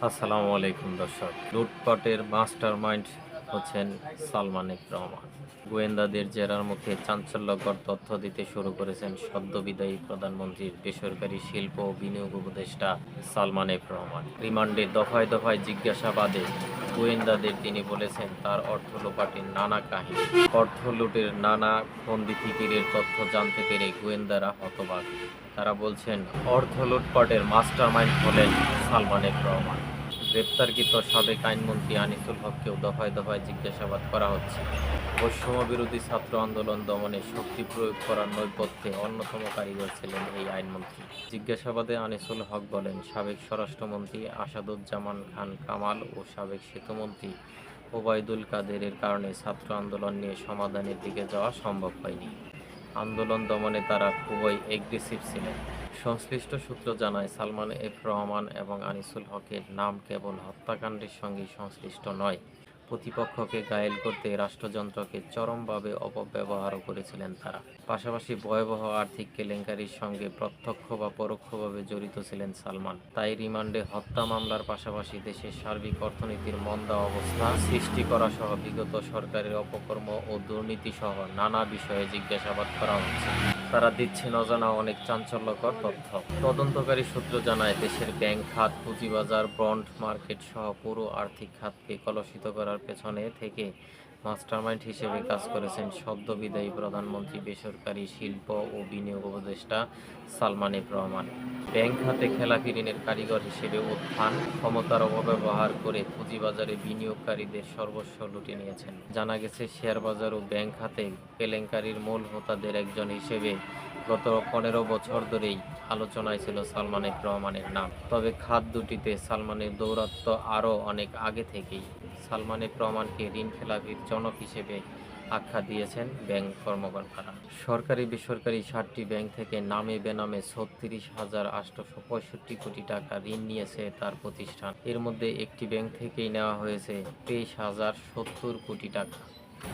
আসসালামু আলাইকুম দর্শক। লুটপাটের মাস্টারমাইন্ড হচ্ছেন সালমান এফ রহমান। গোয়েন্দাদের জেরার মুখে চাঞ্চল্যকর তথ্য দিতে শুরু করেছেন সদ্যবিদায়ী প্রধানমন্ত্রীর বেসরকারি শিল্প ও বিনিয়োগ উপদেষ্টা সালমান এফ রহমান। রিমান্ডে দফায় দফায় জিজ্ঞাসাবাদে গোয়েন্দাদের তিনি বলেছেন তার অর্থ লোপাটের নানা কাহিনী, অর্থ লুটের নানা ফন্দি ফিকিরের তথ্য জানতে পেরে গোয়েন্দারা হতবাক। তারা বলছেন অর্থ লুটপাটের মাস্টারমাইন্ড হলেন সালমান এফ রহমান। গ্রেপ্তারকৃত সাবেক আইনমন্ত্রী আনিসুল হককেও দফায় দফায় জিজ্ঞাসাবাদ করা হচ্ছে। বৈষম্য বিরোধী ছাত্র আন্দোলন দমনে শক্তি প্রয়োগ করার নৈপথ্যে অন্যতম কারিগর ছিলেন এই আইনমন্ত্রী। জিজ্ঞাসাবাদে আনিসুল হক বলেন, সাবেক স্বরাষ্ট্রমন্ত্রী আসাদুজ্জামান খান কামাল ও সাবেক সেতুমন্ত্রী ওবায়দুল কাদেরের কারণে ছাত্র আন্দোলন নিয়ে সমাধানের দিকে যাওয়া সম্ভব হয়নি। আন্দোলন দমনে তারা খুবই এগ্রেসিভ ছিলেন। সংশ্লিষ্ট সূত্র জানায়, সালমান এফ রহমান এবং আনিসুল হকের নাম কেবল হত্যাকাণ্ডের সঙ্গেই সংশ্লিষ্ট নয়, প্রতিপক্ষকে ঘায়েল করতে রাষ্ট্রযন্ত্রকে চরমভাবে অপব্যবহারও করেছিলেন তারা। পাশাপাশি ভয়াবহ আর্থিক কেলেঙ্কারির সঙ্গে প্রত্যক্ষ বা পরোক্ষভাবে জড়িত ছিলেন সালমান। তাই রিমান্ডে হত্যা মামলার পাশাপাশি দেশের সার্বিক অর্থনীতির মন্দা অবস্থা সৃষ্টি করা সহ বিগত সরকারের অপকর্ম ও দুর্নীতি সহ নানা বিষয়ে জিজ্ঞাসাবাদ করা হচ্ছে। তারা দিচ্ছেন অজানা অনেক চাঞ্চল্যকর তথ্য। তদন্তকারী সূত্র জানায়, দেশের ব্যাংক খাত, পুঁজিবাজার, বন্ড মার্কেট সহ পুরো আর্থিক খাতকে কলুষিত করার পেছনে থেকে মাস্টারমাইন্ড হিসেবে কাজ করেছেন সদ্যবিদায়ী প্রধানমন্ত্রী বেসরকারি শিল্প ও বিনিয়োগ উপদেষ্টা সালমান এফ রহমান। ব্যাংক খাতে খেলাপি ঋণের কারিগর হিসেবে উত্থান, ক্ষমতার অপব্যবহার করে পুঁজিবাজারে বিনিয়োগকারীদের সর্বস্ব লুটে নিয়েছেন। জানা গেছে, শেয়ার বাজার ও ব্যাংক খাতে কেলেঙ্কারির মূল হোতাদের একজন হিসেবে গত 15 বছর ধরেই আলোচনায় ছিল সালমান এফ রহমানের নাম। তবে খাত দুটিতে সালমানের দৌরাত্ম্য আরও অনেক আগে থেকেই। সালমান এফ রহমানকে ঋণ খেলাপির জনক হিসেবে আখ্যা দিয়েছেন ব্যাংক কর্মকর্তারা। সরকারি বেসরকারি 7টি ব্যাংক থেকে নামে বেনামে 36,865 কোটি টাকা ঋণ নিয়েছে তার প্রতিষ্ঠান। এর মধ্যে একটি ব্যাংক থেকেই নেওয়া হয়েছে 23,070 কোটি টাকা।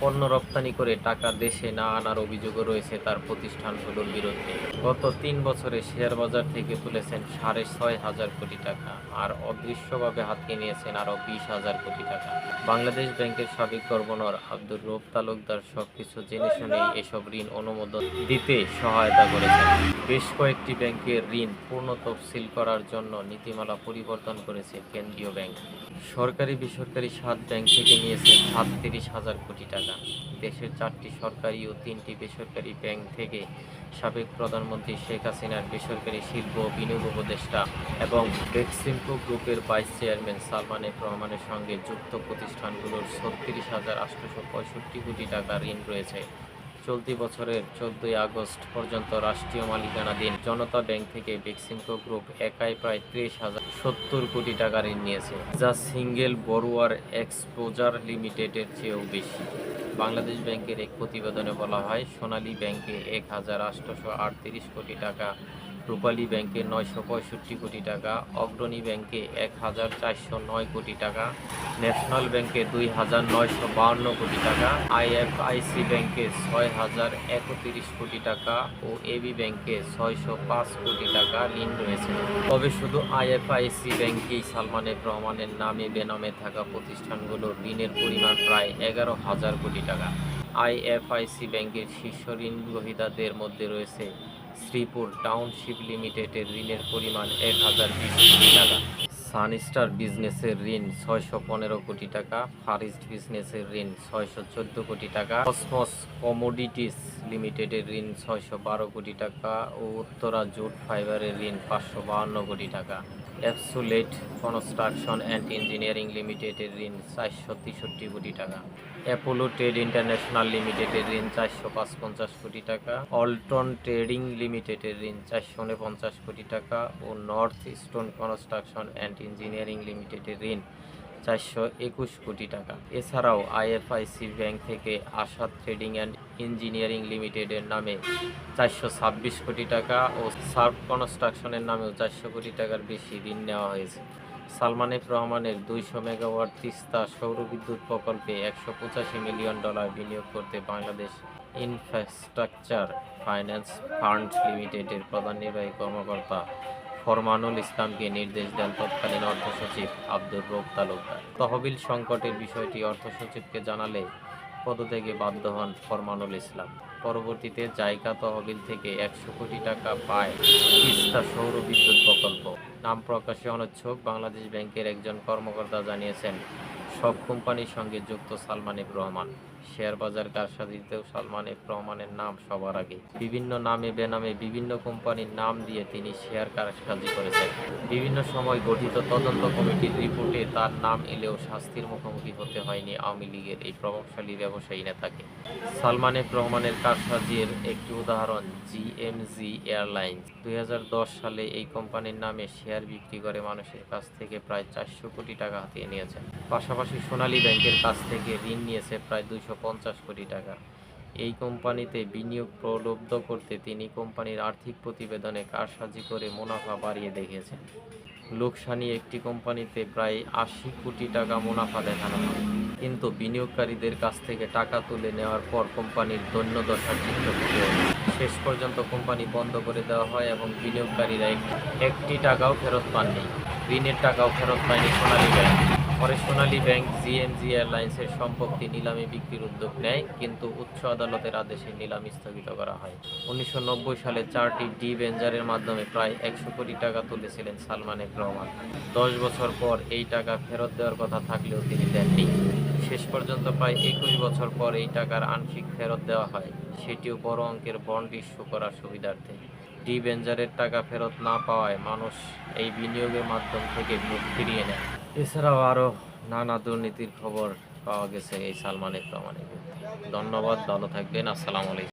পণ্য রপ্তানি করে টাকা দেশে না আনার অভিযোগও রয়েছে তার প্রতিষ্ঠানগুলোর বিরুদ্ধে। গত 3 বছরে শেয়ার বাজার থেকে তুলেছেন 6,500 কোটি টাকা, আর অদৃশ্যভাবে হাতিয়ে নিয়েছেন আরও 20,000 কোটি টাকা। বাংলাদেশ ব্যাংকের সাবেক গভর্নর আব্দুর রউফ তালুকদার সবকিছু জেনে শুনেই এসব ঋণ অনুমোদন দিতে সহায়তা করেছেন। বেশ কয়েকটি ব্যাংকের ঋণ পূর্ণ তফসিল করার জন্য নীতিমালা পরিবর্তন করেছে কেন্দ্রীয় ব্যাংক। সরকারি বেসরকারি 7 ব্যাংক থেকে নিয়েছে 37,000 কোটি টাকা। দেশের 4টি সরকারি ও 3টি বেসরকারি ব্যাংক থেকে সাবেক প্রধানমন্ত্রী শেখ হাসিনার বেসরকারি শিল্প ও বিনিয়োগ উপদেষ্টা এবং বেক্সিমকো গ্রুপের ভাইস চেয়ারম্যান সালমান এফ রহমানের সঙ্গে যুক্ত প্রতিষ্ঠানগুলোর 36,865 কোটি টাকা ঋণ রয়েছে। চলতি বছরের 14 আগস্ট পর্যন্ত রাষ্ট্রীয় মালিকানাধীন জনতা ব্যাংক থেকে বেক্সিমকো গ্রুপ একাই প্রায় 30,070 কোটি টাকা ঋণ নিয়েছে, যা সিঙ্গেল বড়ুয়ার এক্সপোজার লিমিটেডের চেয়েও বেশি। বাংলাদেশ ব্যাংকের এক প্রতিবেদনে বলা হয়, সোনালী ব্যাংকে 1,838 কোটি টাকা, রূপালী ব্যাংকে 965 কোটি টাকা, অগ্রণী ব্যাংকে 1,409 কোটি টাকা, ন্যাশনাল ব্যাংকে 2,952 কোটি টাকা, আইএফআইসি ব্যাংকে 6,031 কোটি টাকা ও এবি ব্যাংকে 605 কোটি টাকা ঋণ রয়েছে। তবে শুধু আইএফআইসি ব্যাংকেই সালমান এফ রহমানের নামে বেনামে থাকা প্রতিষ্ঠানগুলোর ঋণের পরিমাণ প্রায় 11,000 কোটি টাকা। আইএফআইসি ব্যাংকের শীর্ষ ঋণ গ্রহীতাদের মধ্যে রয়েছে শ্রীপুর টাউনশিপ লিমিটেডের ঋণের পরিমাণ 1,020 কোটি টাকা, সানস্টার বিজনেসের ঋণ 615 কোটি টাকা, ফারিস্ট বিজনেসের ঋণ 614 কোটি টাকা, কসমস কমোডিটিস লিমিটেডের ঋণ 612 কোটি টাকা ও উত্তরা জুট ফাইবারের ঋণ 552 কোটি টাকা। অ্যাবসোলেট কনস্ট্রাকশন অ্যান্ড ইঞ্জিনিয়ারিং লিমিটেডের ঋণ 463 কোটি টাকা, অ্যাপোলো ট্রেড ইন্টারন্যাশনাল লিমিটেডের ঋণ 455 কোটি টাকা, অল্টন ট্রেডিং লিমিটেডের ঋণ 449 কোটি টাকা ও north eastern construction and engineering লিমিটেডের ঋণ 421 কোটি টাকা। এছাড়াও আইএফআইসি ব্যাংক থেকে আশা ট্রেডিং অ্যান্ড ইঞ্জিনিয়ারিং লিমিটেডের নামে 426 কোটি টাকা ও সার্ভ কনস্ট্রাকশনের নামেও 400 কোটি টাকার বেশি ঋণ নেওয়া হয়েছে। সালমান এফ রহমানের 200 মেগাওয়াট তিস্তা সৌরবিদ্যুৎ প্রকল্পে $185 মিলিয়ন বিনিয়োগ করতে বাংলাদেশ ইনফ্রাস্ট্রাকচার ফাইন্যান্স ফান্ড লিমিটেডের প্রধান নির্বাহী কর্মকর্তা ফরমানুল ইসলামকে নির্দেশ দেন তৎকালীন অর্থ সচিব আব্দুর রউফ তালুকদার। তহবিল সংকটের বিষয়টি অর্থ সচিবকে জানালে পদত্যাগে বাধ্য হন ফরমানুল ইসলাম। পরবর্তীতে জাইকা তহবিল থেকে ১০০ কোটি টাকা পায় তিস্তা সৌর বিদ্যুৎ প্রকল্প। নাম প্রকাশে অনিচ্ছুক বাংলাদেশ ব্যাংকের একজন কর্মকর্তা জানিয়েছেন, সব কোম্পানির সঙ্গে যুক্ত সালমান এফ রহমান। শেয়ার বাজার কারসাজিতেও সালমান এফ রহমানের নাম সবার আগে। বিভিন্ন নামে বেনামে বিভিন্ন কোম্পানির নাম দিয়ে তিনি শেয়ার কারসাজি করেছেন। বিভিন্ন সময় গঠিত তদন্ত কমিটির রিপোর্টে তার নাম এলেও শাস্তির মুখোমুখি হতে হয়নি আওয়ামী লীগের এই প্রভাবশালী ব্যবসায়ী নেতাকে। সালমান এফ রহমানের কারসাজির একটি উদাহরণ জিএমজি এয়ারলাইন্স। ২০১০ সালে এই কোম্পানির নামে শেয়ার বিক্রি করে মানুষের কাছ থেকে প্রায় ৪০০ কোটি টাকা হাতিয়ে নিয়েছেন। পাশাপাশি সোনালী ব্যাংকের কাছ থেকে ঋণ নিয়েছে প্রায় ২৫০ কোটি টাকা। এই কোম্পানিতে বিনিয়োগ প্রলুব্ধ করতে তিনি কোম্পানির আর্থিক প্রতিবেদনে কারসাজি করে মুনাফা বাড়িয়ে দেখিয়েছেন। লোকসানি একটি কোম্পানিতে প্রায় ৮০ কোটি টাকা মুনাফা দেখানো হয়, কিন্তু বিনিয়োগকারীদের কাছ থেকে টাকা তুলে নেওয়ার পর কোম্পানির দৈন্যদশার চিত্র ফুটে ওঠে। শেষ পর্যন্ত কোম্পানি বন্ধ করে দেওয়া হয় এবং বিনিয়োগকারীরা একটি টাকাও ফেরত পাননি। ঋণের টাকাও ফেরত পায়নি সোনালী ব্যাংক। পরে সোনালী ব্যাংক জিএমজি এয়ারলাইন্সের সম্পত্তি নিলামে বিক্রির উদ্যোগ নেয়, কিন্তু উচ্চ আদালতের আদেশে নিলাম স্থগিত করা হয়। ১৯৯০ সালে 4টি ডিবেঞ্জারের মাধ্যমে প্রায় ১০০ কোটি টাকা তুলেছিলেন সালমান এফ রহমান। ১০ বছর পর এই টাকা ফেরত দেওয়ার কথা থাকলেও তিনি দেননি। শেষ পর্যন্ত প্রায় ২১ বছর পর এই টাকার আংশিক ফেরত দেওয়া হয়, সেটিও বড় অঙ্কের বন্ড ইস্যু করার সুবিধার্থে। ডিবেঞ্জারের টাকা ফেরত না পাওয়ায় মানুষ এই বিনিয়োগের মাধ্যম থেকে মুখ ফিরিয়ে নেয়। এছাড়াও আরও নানা দুর্নীতির খবর পাওয়া গেছে এই সালমান এফ রহমানের বিরুদ্ধে। ধন্যবাদ, ভালো থাকবেন। আসসালামু আলাইকুম।